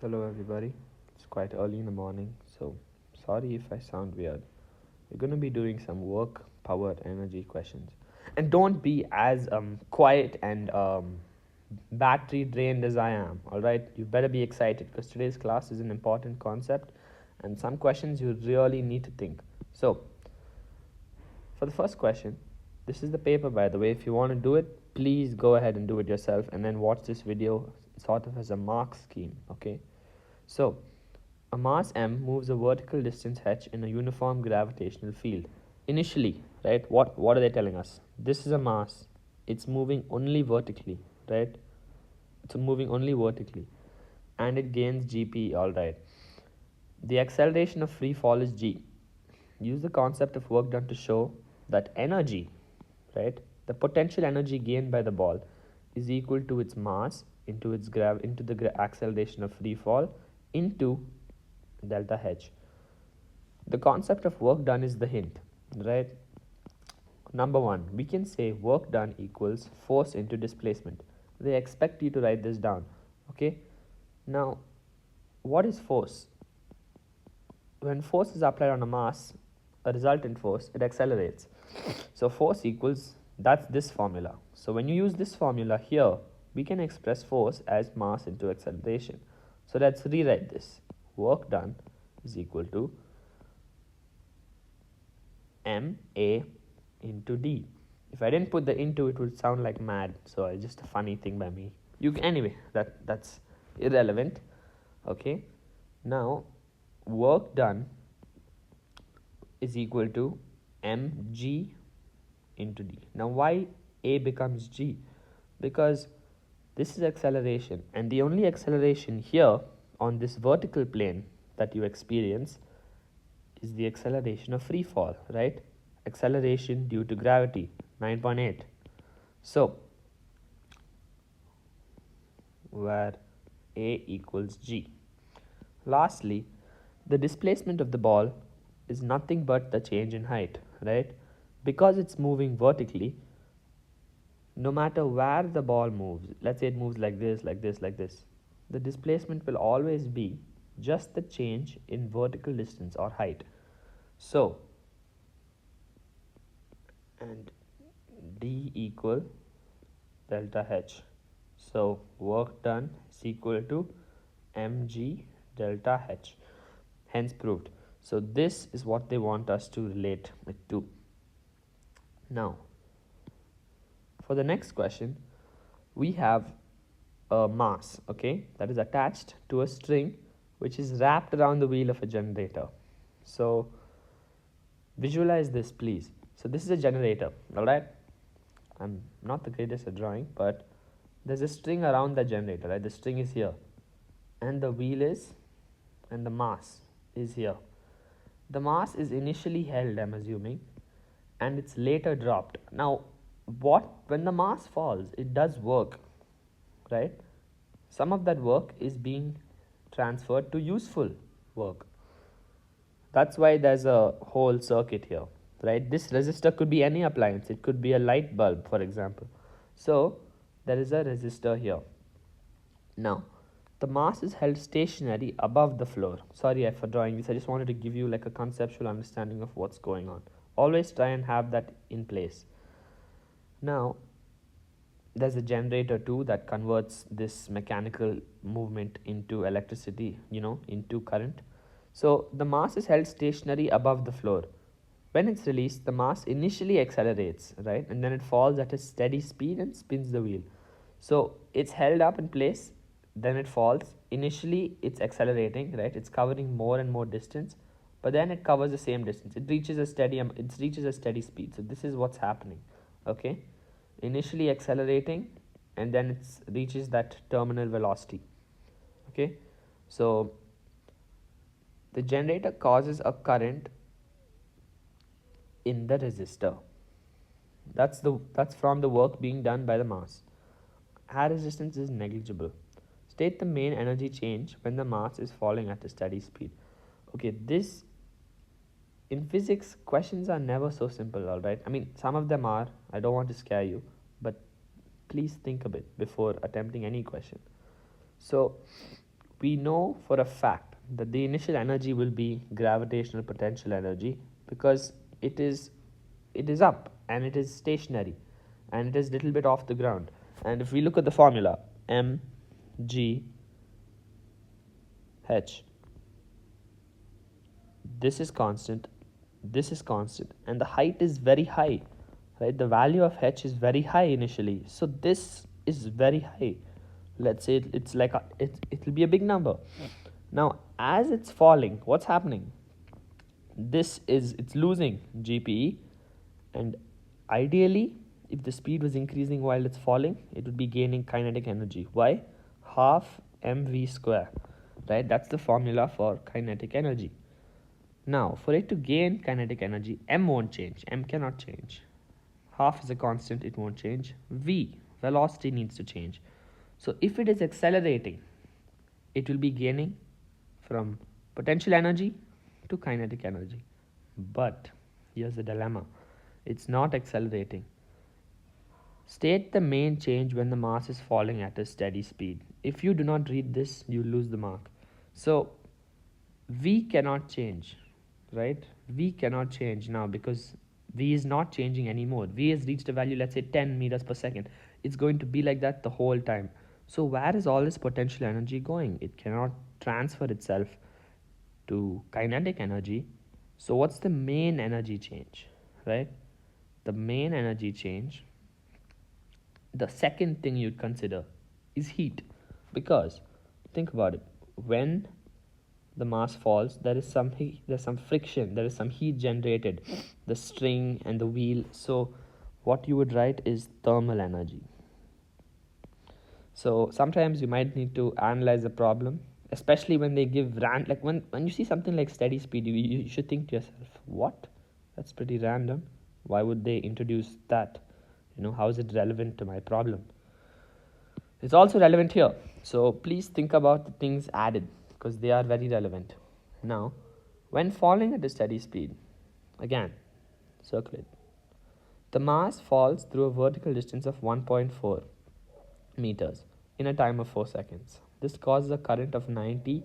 Hello, everybody. It's quite early in the morning, so sorry if I sound weird. We're going to be doing some work, power, energy questions. And don't be as quiet and battery drained as I am, alright? You better be excited because today's class is an important concept and some questions you really need to think. So, for the first question, this is the paper, by the way. If you want to do it, please go ahead and do it yourself and then watch this video sort of as a mark scheme, okay? So, a mass m moves a vertical distance h in a uniform gravitational field. Initially, right, what are they telling us? This is a mass. It's moving only vertically, right? It's moving only vertically. And it gains gp, alright. The acceleration of free fall is g. Use the concept of work done to show that energy, right, the potential energy gained by the ball is equal to its mass into the acceleration of free fall into delta h. The concept of work done is the hint, right? Number one, we can say work done equals force into displacement. They expect you to write this down, okay? Now, what is force? When force is applied on a mass, a resultant force, it accelerates. So force equals, that's this formula. So when you use this formula here, we can express force as mass into acceleration. So let's rewrite this. Work done is equal to ma into d. If I didn't put the into, it would sound like mad. So it's just a funny thing by me. Anyway, that's irrelevant. Okay. Now, work done is equal to mg into d. Now, why a becomes g? Because this is acceleration, and the only acceleration here on this vertical plane that you experience is the acceleration of free fall, right? Acceleration due to gravity, 9.8. So, where a equals g. Lastly, the displacement of the ball is nothing but the change in height, right? Because it's moving vertically, no matter where the ball moves, let's say it moves like this, like this, like this, the displacement will always be just the change in vertical distance or height. So, and d equal delta h. So, work done is equal to mg delta h. Hence proved. So, this is what they want us to relate it to. Now, for the next question, we have a mass, okay, that is attached to a string which is wrapped around the wheel of a generator. So, visualize this, please. So, this is a generator, alright? I'm not the greatest at drawing, but there's a string around the generator, right? The string is here, and the wheel is, and the mass is here. The mass is initially held, I'm assuming, and it's later dropped. Now, when the mass falls, it does work, right? Some of that work is being transferred to useful work. That's why there's a whole circuit here, right? This resistor could be any appliance. It could be a light bulb, for example. So there is a resistor here. Now, the mass is held stationary above the floor. Sorry for drawing this. I just wanted to give you like a conceptual understanding of what's going on. Always try and have that in place. Now, there's a generator too that converts this mechanical movement into electricity, into current. So the mass is held stationary above the floor. When it's released, the mass initially accelerates, right? And then it falls at a steady speed and spins the wheel. So it's held up in place, then it falls. Initially, it's accelerating, right? It's covering more and more distance, but then it covers the same distance. It reaches a steady speed. So this is what's happening, okay? Initially accelerating, and then it reaches that terminal velocity, okay? So the generator causes a current in the resistor. That's from the work being done by the mass. Air resistance is negligible. State the main energy change when the mass is falling at a steady speed. Okay, this in physics questions are never so simple, all right? I mean, some of them are. I don't want to scare you, but please think a bit before attempting any question. So, we know for a fact that the initial energy will be gravitational potential energy because it is it is up and it is stationary and it is little bit off the ground. And if we look at the formula, m g h, this is constant, this is constant, and the height is very high, right? The value of h is very high initially, so this is very high. Let's say it's like it'll be a big number. Now as it's falling, what's happening? This is, it's losing gpe, and ideally if the speed was increasing while it's falling, it would be gaining kinetic energy. Why? Half mv square, right? That's the formula for kinetic energy. Now for it to gain kinetic energy, m won't change, m cannot change. Half is a constant, it won't change. V, velocity, needs to change. So if it is accelerating, it will be gaining from potential energy to kinetic energy. But here's the dilemma, it's not accelerating. State the main change when the mass is falling at a steady speed. If you do not read this, you lose the mark. So V cannot change, right? V cannot change now because V is not changing anymore. V has reached a value, let's say 10 meters per second. It's going to be like that the whole time. So where is all this potential energy going? It cannot transfer itself to kinetic energy. So what's the main energy change, right? The main energy change, the second thing you'd consider is heat. Because think about it, when the mass falls, there is some heat, there's some friction, there is some heat generated, the string and the wheel. So what you would write is thermal energy. So sometimes you might need to analyze the problem, especially when they give like when you see something like steady speed, you should think to yourself, what? That's pretty random. Why would they introduce that? How is it relevant to my problem? It's also relevant here. So please think about the things added because they are very relevant. Now, when falling at a steady speed, again, circle it. The mass falls through a vertical distance of 1.4 meters in a time of 4 seconds. This causes a current of 90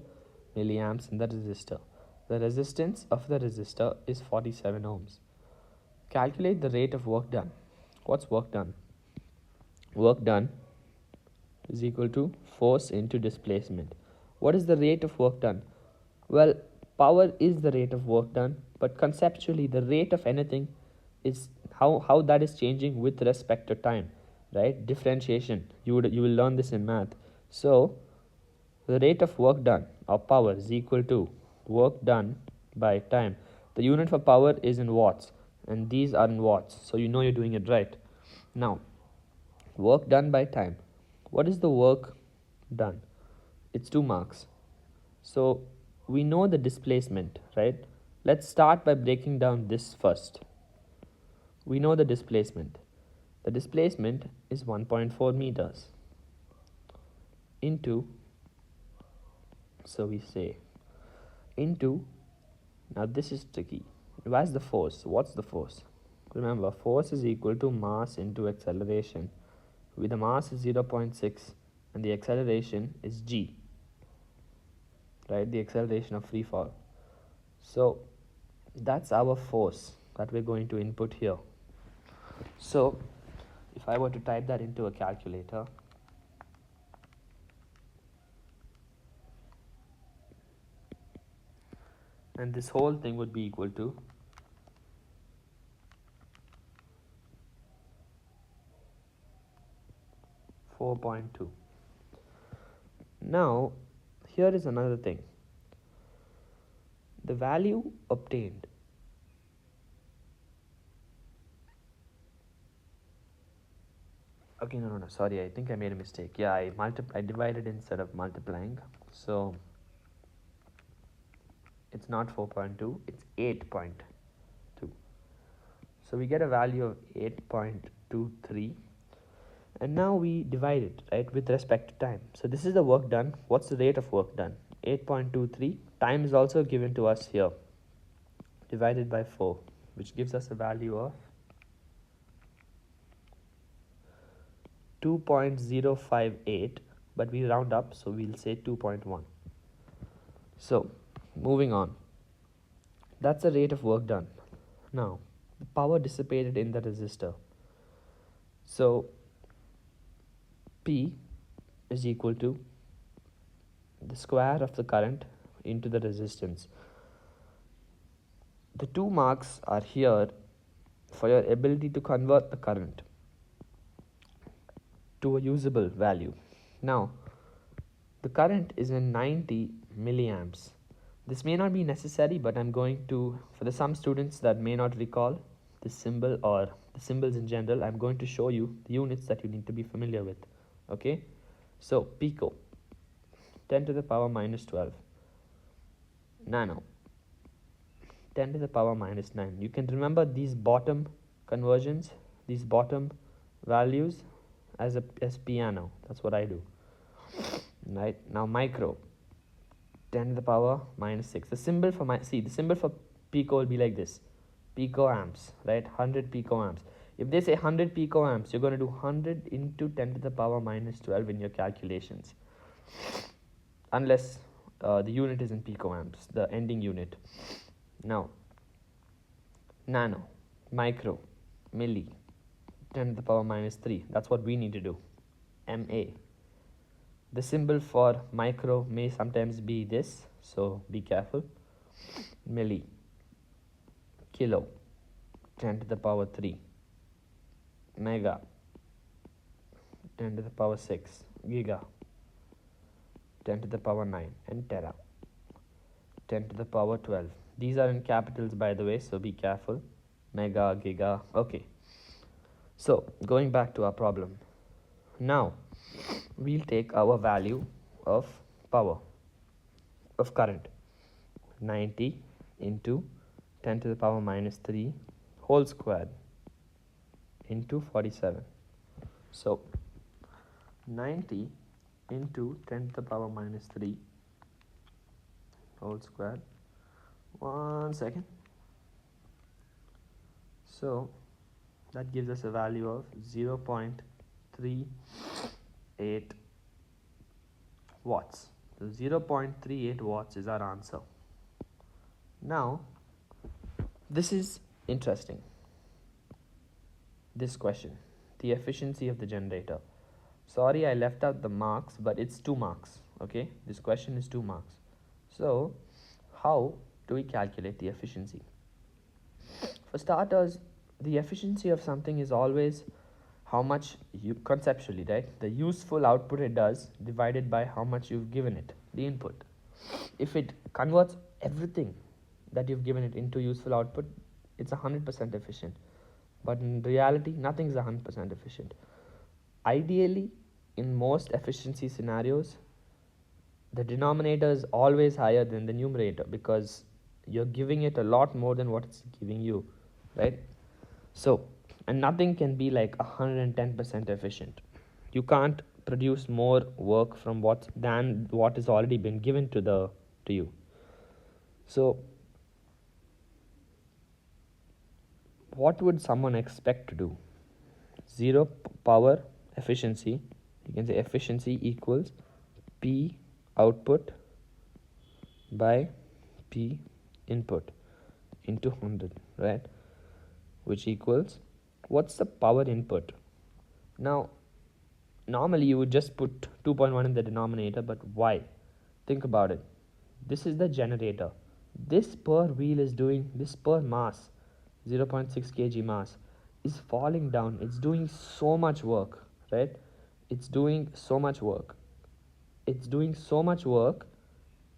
milliamps in the resistor. The resistance of the resistor is 47 ohms. Calculate the rate of work done. What's work done? Work done is equal to force into displacement. What is the rate of work done? Well, power is the rate of work done, but conceptually the rate of anything is how that is changing with respect to time, right? Differentiation. You will learn this in math. So the rate of work done or power is equal to work done by time. The unit for power is in watts and these are in watts, so you're doing it right. Now, work done by time. What is the work done? It's 2 marks. So we know the displacement, right? Let's start by breaking down this first. We know the displacement. The displacement is 1.4 meters into, so we say, into, now this is tricky. Where's the force? What's the force? Remember, force is equal to mass into acceleration. With the mass is 0.6 and the acceleration is g, right? The acceleration of free fall. So that's our force that we're going to input here. So if I were to type that into a calculator, and this whole thing would be equal to 4.2. Now, here is another thing. The value obtained no, sorry, I think I made a mistake. Yeah, I divided instead of multiplying. So it's not 4.2, it's 8.2. So we get a value of 8.23. And now we divide it, right, with respect to time. So this is the work done. What's the rate of work done? 8.23. Time is also given to us here, divided by 4, which gives us a value of 2.058, but we round up, so we'll say 2.1. So moving on, that's the rate of work done. Now the power dissipated in the resistor. So P is equal to the square of the current into the resistance. The 2 marks are here for your ability to convert the current to a usable value. Now, the current is in 90 milliamps. This may not be necessary, but I'm going to, for the some students that may not recall this symbol or the symbols in general, I'm going to show you the units that you need to be familiar with. Okay? So, pico, 10 to the power minus 12. Nano, 10 to the power minus 9. You can remember these bottom conversions, these bottom values as piano. That's what I do. Right? Now micro, 10 to the power minus 6. The symbol for the symbol for pico will be like this. Picoamps, right? 100 picoamps. If they say 100 picoamps, you're going to do 100 into 10 to the power minus 12 in your calculations. Unless the unit is in picoamps, the ending unit. Now, nano, micro, milli, 10 to the power minus 3. That's what we need to do. MA. The symbol for micro may sometimes be this, so be careful. Milli, kilo, 10 to the power 3. Mega, 10 to the power 6. Giga, 10 to the power 9. And tera, 10 to the power 12. These are in capitals, by the way, so be careful. Mega, giga. Okay. So, going back to our problem. Now, we'll take our value of power, of current. 90 into 10 to the power minus 3 whole squared into 47. So, 90 into 10 to the power minus 3 whole squared. 1 second. So, that gives us a value of 0.38 watts. So 0.38 watts is our answer. Now, this is interesting. This question, the efficiency of the generator. Sorry, I left out the marks, but it's 2 marks. Okay, this question is 2 marks. So, how do we calculate the efficiency? For starters, the efficiency of something is always how much you conceptually, right? The useful output it does divided by how much you've given it, the input. If it converts everything that you've given it into useful output, it's 100% efficient. But in reality, nothing is 100% efficient. Ideally, in most efficiency scenarios, the denominator is always higher than the numerator because you're giving it a lot more than what it's giving you, right? So, and nothing can be like 110% efficient. You can't produce more work from what has already been given to you. So, what would someone expect to do? 0 power efficiency, you can say efficiency equals P output by P input into 100, right? Which equals, what's the power input? Now, normally you would just put 2.1 in the denominator, but why? Think about it. This is the generator. This per wheel is doing, this per mass, 0.6 kg mass, is falling down. It's doing so much work, right? It's doing so much work.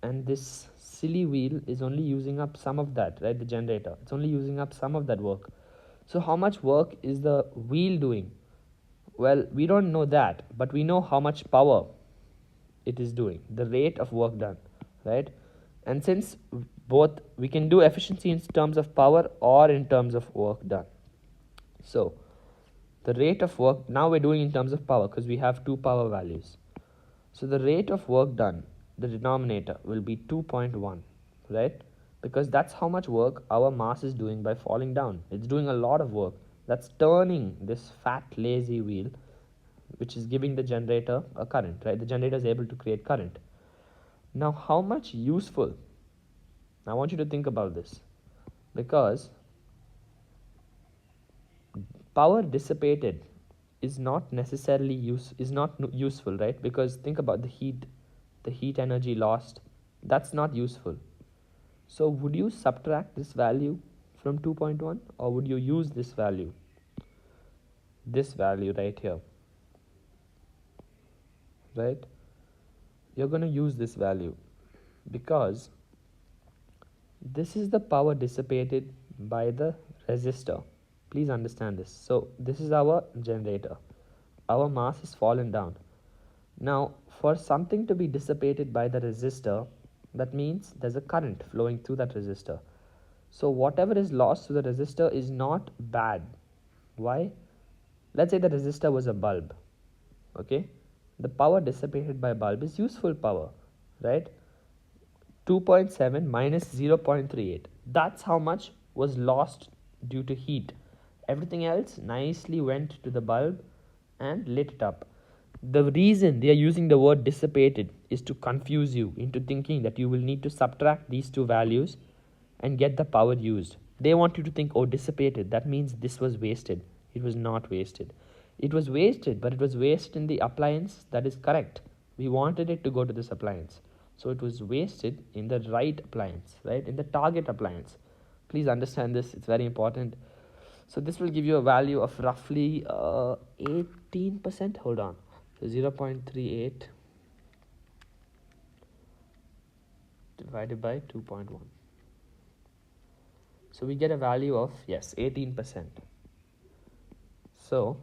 And this silly wheel is only using up some of that, right? The generator, it's only using up some of that work. So how much work is the wheel doing? Well, we don't know that, but we know how much power it is doing, the rate of work done, right? And since both, we can do efficiency in terms of power or in terms of work done. So the rate of work, now we're doing in terms of power because we have 2 power values. So the rate of work done, the denominator, will be 2.1, right? Because that's how much work our mass is doing by falling down. It's doing a lot of work. That's turning this fat, lazy wheel, which is giving the generator a current, right? The generator is able to create current. Now how much useful? I want you to think about this, because power dissipated is not necessarily useful, right? Because think about the heat energy lost, that's not useful. So would you subtract this value from 2.1, or would you use this value right here, right? You're going to use this value because this is the power dissipated by the resistor. Please understand this. So this is our generator. Our mass is fallen down. Now, for something to be dissipated by the resistor, that means there's a current flowing through that resistor. So whatever is lost to the resistor is not bad. Why? Let's say the resistor was a bulb. Okay? The power dissipated by bulb is useful power, right? 2.7 minus 0.38. That's how much was lost due to heat. Everything else nicely went to the bulb and lit it up. The reason they are using the word dissipated is to confuse you into thinking that you will need to subtract these two values and get the power used. They want you to think, oh, dissipated, that means this was wasted. It was not wasted. It was wasted, but it was wasted in the appliance that is correct. We wanted it to go to this appliance. So it was wasted in the right appliance, right? In the target appliance. Please understand this, it's very important. So this will give you a value of roughly 18%. Hold on. So 0.38 divided by 2.1. So we get a value of, yes, 18%. So